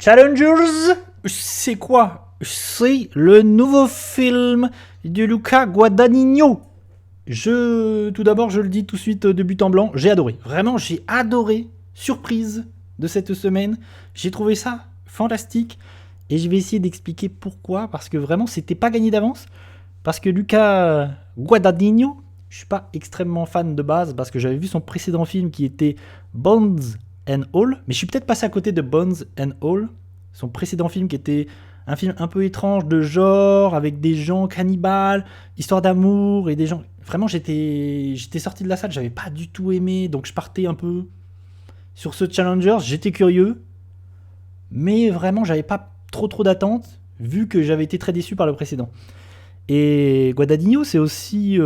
Challengers, c'est quoi? C'est le nouveau film de Luca Guadagnino. Tout d'abord, je le dis tout de suite de but en blanc, j'ai adoré. Vraiment, j'ai adoré. Surprise de cette semaine. J'ai trouvé ça fantastique. Et je vais essayer d'expliquer pourquoi. Parce que vraiment, c'était pas gagné d'avance. Parce que Luca Guadagnino, je suis pas extrêmement fan de base. Parce que j'avais vu son précédent film qui était Bones and All. Mais je suis peut-être passé à côté de Bones and All. Son précédent film qui était un film un peu étrange de genre, avec des gens cannibales, histoire d'amour et des gens... Vraiment, j'étais sorti de la salle, j'avais pas du tout aimé, donc je partais un peu sur ce Challengers, j'étais curieux, mais vraiment, j'avais pas trop d'attentes, vu que j'avais été très déçu par le précédent. Et Guadagnino, c'est aussi...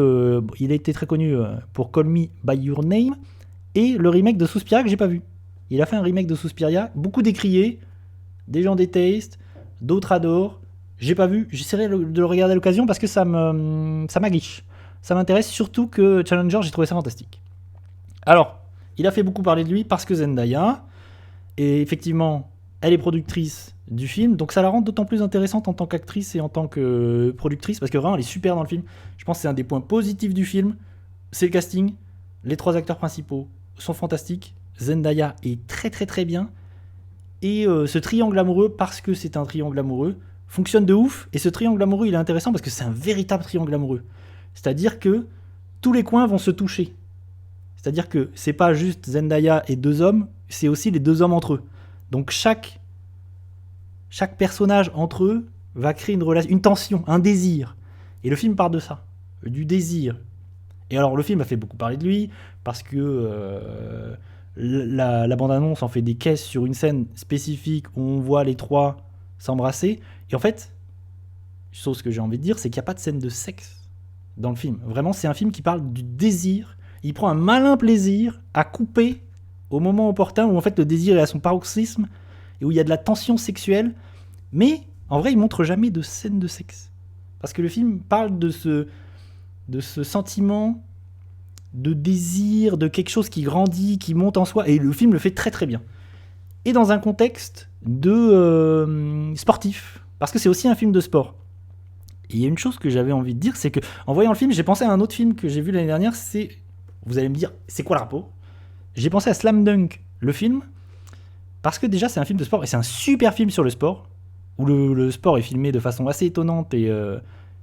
il a été très connu pour Call Me By Your Name, et le remake de Suspiria que j'ai pas vu. Il a fait un remake de Suspiria, beaucoup décrié, des gens détestent, d'autres adorent. J'ai pas vu, j'essaierai de le regarder à l'occasion parce que ça m'aguiche. Ça m'intéresse, surtout que Challenger, j'ai trouvé ça fantastique. Alors, il a fait beaucoup parler de lui parce que Zendaya, et effectivement, elle est productrice du film, donc ça la rend d'autant plus intéressante en tant qu'actrice et en tant que productrice, parce que vraiment, elle est super dans le film. Je pense que c'est un des points positifs du film, c'est le casting. Les 3 acteurs principaux sont fantastiques. Zendaya est très bien. Et ce triangle amoureux, parce que c'est un triangle amoureux, fonctionne de ouf. Et ce triangle amoureux, il est intéressant parce que c'est un véritable triangle amoureux. C'est-à-dire que tous les coins vont se toucher. C'est-à-dire que c'est pas juste Zendaya et 2 hommes, c'est aussi les 2 hommes entre eux. Donc chaque personnage entre eux va créer une relation, une tension, un désir. Et le film part de ça, du désir. Et alors le film a fait beaucoup parler de lui parce que la bande-annonce en fait des caisses sur une scène spécifique où on voit les 3 s'embrasser. Et en fait, chose que j'ai envie de dire, c'est qu'il n'y a pas de scène de sexe dans le film. Vraiment, c'est un film qui parle du désir. Il prend un malin plaisir à couper au moment opportun où en fait le désir est à son paroxysme et où il y a de la tension sexuelle. Mais en vrai, il montre jamais de scène de sexe. Parce que le film parle de ce sentiment de désir, de quelque chose qui grandit, qui monte en soi, et le film le fait très bien. Et dans un contexte de sportif, parce que c'est aussi un film de sport. Et il y a une chose que j'avais envie de dire, c'est que en voyant le film, j'ai pensé à un autre film que j'ai vu l'année dernière, vous allez me dire, c'est quoi le rapport ? J'ai pensé à Slam Dunk, le film, parce que déjà c'est un film de sport, et c'est un super film sur le sport, où le sport est filmé de façon assez étonnante et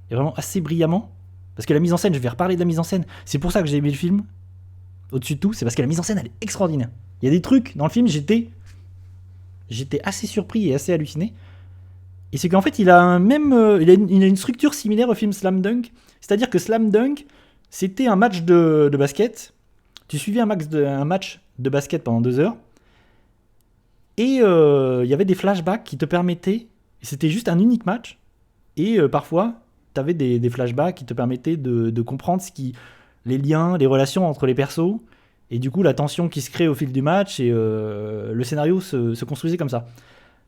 vraiment assez brillamment. Parce que la mise en scène, je vais reparler de la mise en scène, c'est pour ça que j'ai aimé le film, au-dessus de tout, c'est parce que la mise en scène, elle est extraordinaire. Il y a des trucs dans le film, j'étais assez surpris et assez halluciné. Et c'est qu'en fait, il a une structure similaire au film Slam Dunk. C'est-à-dire que Slam Dunk, c'était un match de basket. Tu suivais un match de basket pendant 2 heures. Et il y avait des flashbacks qui te permettaient... C'était juste un unique match. Et parfois, tu avais des flashbacks qui te permettaient de comprendre les liens, les relations entre les persos. Et du coup, la tension qui se crée au fil du match. Et le scénario se construisait comme ça.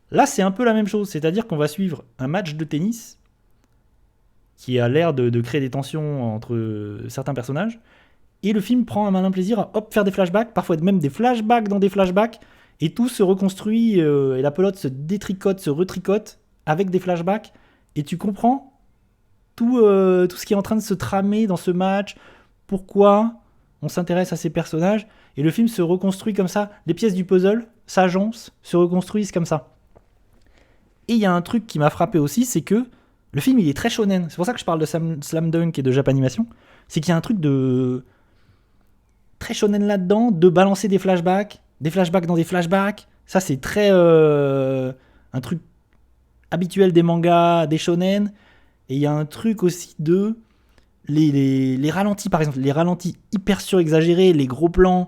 Là, c'est un peu la même chose. C'est-à-dire qu'on va suivre un match de tennis qui a l'air de créer des tensions entre certains personnages. Et le film prend un malin plaisir à faire des flashbacks, parfois même des flashbacks dans des flashbacks. Et tout se reconstruit et la pelote se détricote, se retricote avec des flashbacks. Et tu comprends tout ce qui est en train de se tramer dans ce match. Pourquoi on s'intéresse à ces personnages. Et le film se reconstruit comme ça. Les pièces du puzzle s'agencent, se reconstruisent comme ça. Et il y a un truc qui m'a frappé aussi, c'est que le film, il est très shonen. C'est pour ça que je parle de Slam Dunk et de Japanimation. C'est qu'il y a un truc de très shonen là-dedans, de balancer des flashbacks dans des flashbacks. Ça, c'est très un truc habituel des mangas, des shonen. Et il y a un truc aussi de les ralentis, par exemple. Les ralentis hyper surexagérés, les gros plans,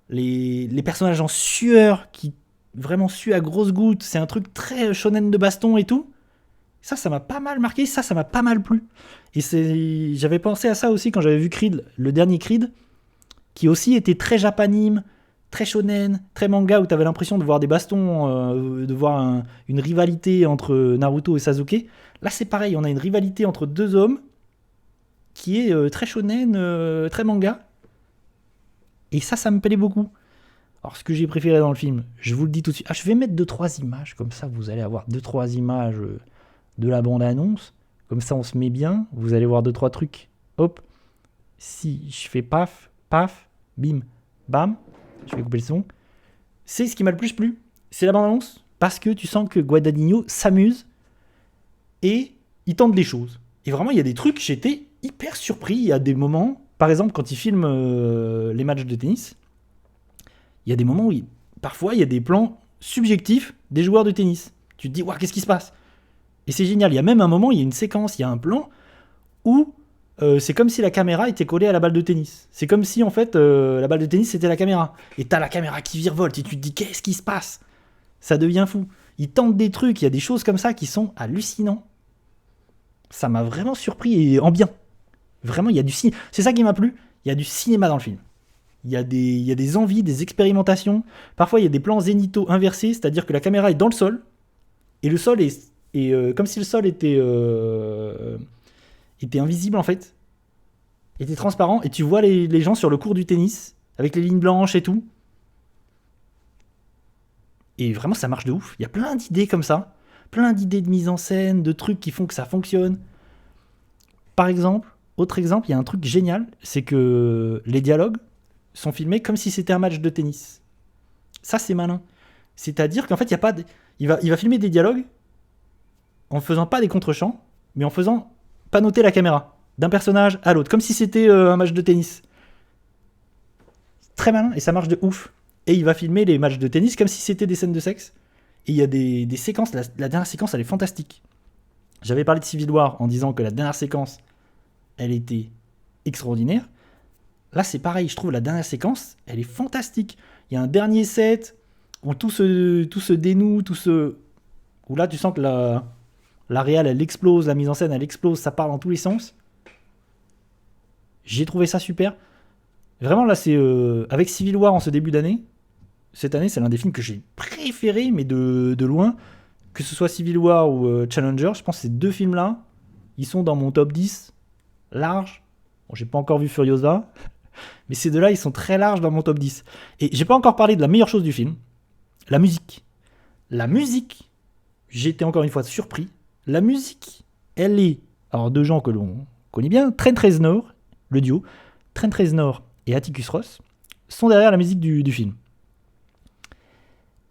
les personnages en sueur qui vraiment suent à grosses gouttes. C'est un truc très shonen de baston et tout. Ça m'a pas mal marqué. Ça m'a pas mal plu. Et j'avais pensé à ça aussi quand j'avais vu Creed, le dernier Creed, qui aussi était très japanime, très shonen, très manga, où t'avais l'impression de voir des bastons, de voir une rivalité entre Naruto et Sasuke. Là, c'est pareil, on a une rivalité entre 2 hommes qui est très shonen, très manga. Et ça me plaît beaucoup. Alors, ce que j'ai préféré dans le film, je vous le dis tout de suite. Ah, je vais mettre 2-3 images, comme ça vous allez avoir 2-3 images de la bande-annonce. Comme ça, on se met bien. Vous allez voir 2-3 trucs. Hop. Si je fais paf, paf, bim, bam, je vais couper le son. C'est ce qui m'a le plus plu. C'est la bande-annonce. Parce que tu sens que Guadagnino s'amuse et il tente des choses. Et vraiment, il y a des trucs, j'étais hyper surpris. Il y a des moments, par exemple, quand il filme les matchs de tennis, il y a des moments où, parfois, il y a des plans subjectifs des joueurs de tennis. Tu te dis, waouh, qu'est-ce qui se passe ? Et c'est génial. Il y a même un moment, il y a une séquence, il y a un plan où c'est comme si la caméra était collée à la balle de tennis. C'est comme si, en fait, la balle de tennis, c'était la caméra. Et t'as la caméra qui virevolte et tu te dis, qu'est-ce qui se passe ? Ça devient fou. Ils tentent des trucs, il y a des choses comme ça qui sont hallucinants. Ça m'a vraiment surpris et en bien. Vraiment, il y a du cinéma. C'est ça qui m'a plu. Il y a du cinéma dans le film. Il y a des envies, des expérimentations. Parfois, il y a des plans zénithaux inversés, c'est-à-dire que la caméra est dans le sol et le sol est comme si le sol était invisible en fait, était transparent et tu vois les gens sur le court du tennis avec les lignes blanches et tout. Et vraiment, ça marche de ouf. Il y a plein d'idées comme ça, plein d'idées de mise en scène, de trucs qui font que ça fonctionne. Par exemple, autre exemple, il y a un truc génial, c'est que les dialogues sont filmés comme si c'était un match de tennis. Ça, c'est malin. C'est-à-dire qu'en fait, il va filmer des dialogues en faisant pas des contre-champs, mais en faisant panoter la caméra d'un personnage à l'autre, comme si c'était un match de tennis. Très malin, et ça marche de ouf. Et il va filmer les matchs de tennis comme si c'était des scènes de sexe. Et il y a des séquences, la dernière séquence, elle est fantastique. J'avais parlé de Civil War en disant que la dernière séquence, elle était extraordinaire. Là, c'est pareil, je trouve la dernière séquence, elle est fantastique. Il y a un dernier set où tout se dénoue, où là, tu sens que la réal, elle explose, la mise en scène, elle explose, ça part dans tous les sens. J'ai trouvé ça super. Vraiment, là, c'est avec Civil War en ce début d'année. Cette année, c'est l'un des films que j'ai préféré, mais de loin. Que ce soit Civil War ou Challenger, je pense que ces deux films-là, ils sont dans mon top 10, large. Bon, j'ai pas encore vu Furiosa, mais ces deux-là, ils sont très larges dans mon top 10. Et j'ai pas encore parlé de la meilleure chose du film, la musique. La musique, j'ai été encore une fois surpris. La musique, elle est, alors deux gens que l'on connaît bien, Trent Reznor, le duo, Trent Reznor et Atticus Ross, sont derrière la musique du film.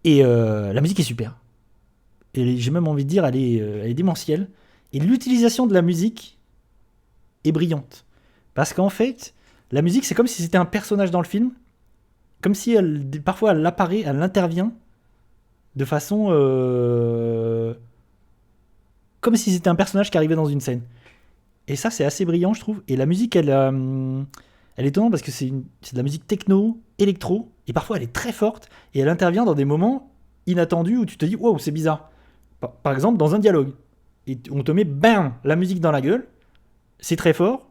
Et la musique est super. Et j'ai même envie de dire, elle est démentielle. Et l'utilisation de la musique est brillante. Parce qu'en fait, la musique, c'est comme si c'était un personnage dans le film. Comme si parfois elle apparaît, elle intervient de façon... comme si c'était un personnage qui arrivait dans une scène. Et ça, c'est assez brillant, je trouve. Et la musique, elle est étonnante parce que c'est de la musique techno, électro. Et parfois, elle est très forte. Et elle intervient dans des moments inattendus où tu te dis, wow, c'est bizarre. Par exemple, dans un dialogue. Et on te met, bam, la musique dans la gueule. C'est très fort.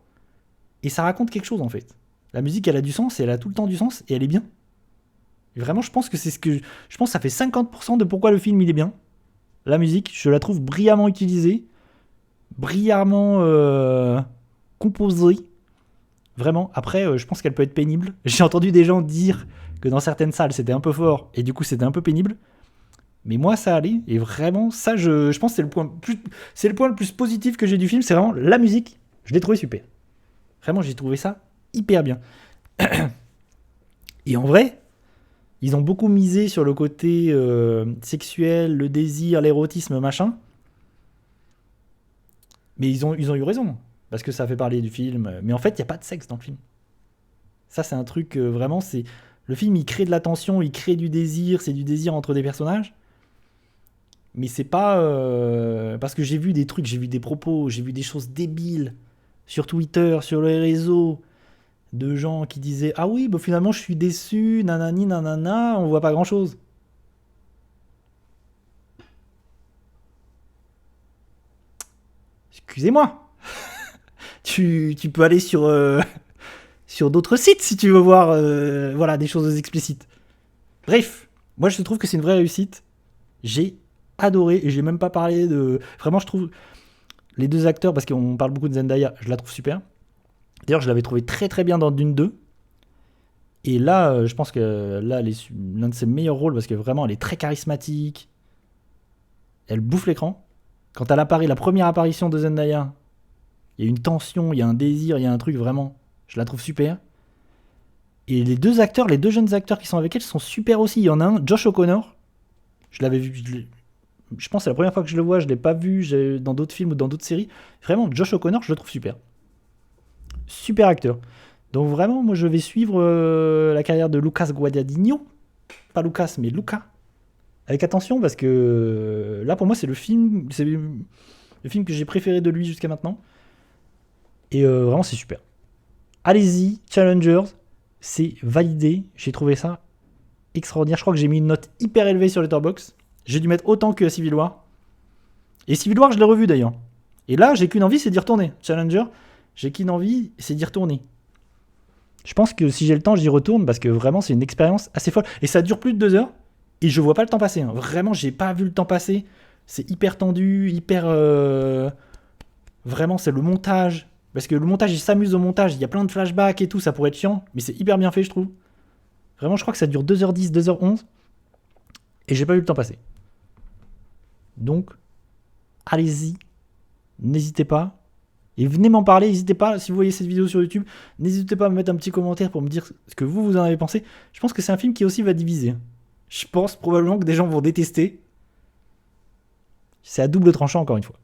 Et ça raconte quelque chose, en fait. La musique, elle a du sens, et elle a tout le temps du sens, et elle est bien. Et vraiment, je pense que c'est je pense que ça fait 50% de pourquoi le film, il est bien. La musique, je la trouve brillamment utilisée. Brillamment composée. Vraiment. Après, je pense qu'elle peut être pénible. J'ai entendu des gens dire que dans certaines salles, c'était un peu fort, et du coup, c'était un peu pénible. Mais moi, ça allait. Et vraiment, ça, je pense que c'est le point le plus positif que j'ai du film. C'est vraiment la musique. Je l'ai trouvé super. Vraiment, j'ai trouvé ça hyper bien. Et en vrai, ils ont beaucoup misé sur le côté sexuel, le désir, l'érotisme, machin. Mais ils ont eu raison. Parce que ça fait parler du film. Mais en fait, il n'y a pas de sexe dans le film. Ça, c'est un truc vraiment... Le film, il crée de la tension, il crée du désir. C'est du désir entre des personnages. Mais c'est pas... parce que j'ai vu des trucs, j'ai vu des propos, j'ai vu des choses débiles sur Twitter, sur les réseaux, de gens qui disaient « Ah oui, bah finalement, je suis déçu, nanani, nanana, on voit pas grand-chose. » Excusez-moi. tu peux aller sur d'autres sites si tu veux voir voilà, des choses explicites. Bref, moi je trouve que c'est une vraie réussite. J'ai adoré, et j'ai même pas parlé de... Vraiment, je trouve les deux acteurs, parce qu'on parle beaucoup de Zendaya, je la trouve super. D'ailleurs, je l'avais trouvé très très bien dans Dune 2. Et là, je pense que là, l'un de ses meilleurs rôles, parce que vraiment, elle est très charismatique. Elle bouffe l'écran. Quand elle apparaît, la première apparition de Zendaya, il y a une tension, il y a un désir, il y a un truc vraiment. Je la trouve super. Et les deux acteurs, les deux jeunes acteurs qui sont avec elle sont super aussi. Il y en a un, Josh O'Connor. Je l'avais vu, je pense que c'est la première fois que je le vois, je l'ai pas vu dans d'autres films ou dans d'autres séries. Vraiment, Josh O'Connor, je le trouve super. Super acteur. Donc vraiment, moi je vais suivre la carrière de Lucas Guadagnino. Pas Lucas, mais Luca. Avec attention, parce que là pour moi c'est le film que j'ai préféré de lui jusqu'à maintenant. Et vraiment c'est super. Allez-y, Challengers, c'est validé. J'ai trouvé ça extraordinaire. Je crois que j'ai mis une note hyper élevée sur Letterboxd. J'ai dû mettre autant que Civil War. Et Civil War, je l'ai revu d'ailleurs. Et là, j'ai qu'une envie, c'est d'y retourner. Challenger, j'ai qu'une envie, c'est d'y retourner. Je pense que si j'ai le temps, j'y retourne parce que vraiment, c'est une expérience assez folle. Et ça dure plus de 2 heures. Et je vois pas le temps passer. Hein. Vraiment, j'ai pas vu le temps passer. C'est hyper tendu, hyper. Vraiment, c'est le montage. Parce que le montage, il s'amuse au montage. Il y a plein de flashbacks et tout, ça pourrait être chiant. Mais c'est hyper bien fait, je trouve. Vraiment, je crois que ça dure 2h10, 2h11. Et j'ai pas vu le temps passer. Donc, allez-y. N'hésitez pas. Et venez m'en parler, n'hésitez pas, si vous voyez cette vidéo sur YouTube, n'hésitez pas à me mettre un petit commentaire pour me dire ce que vous en avez pensé. Je pense que c'est un film qui aussi va diviser. Je pense probablement que des gens vont détester. C'est à double tranchant encore une fois.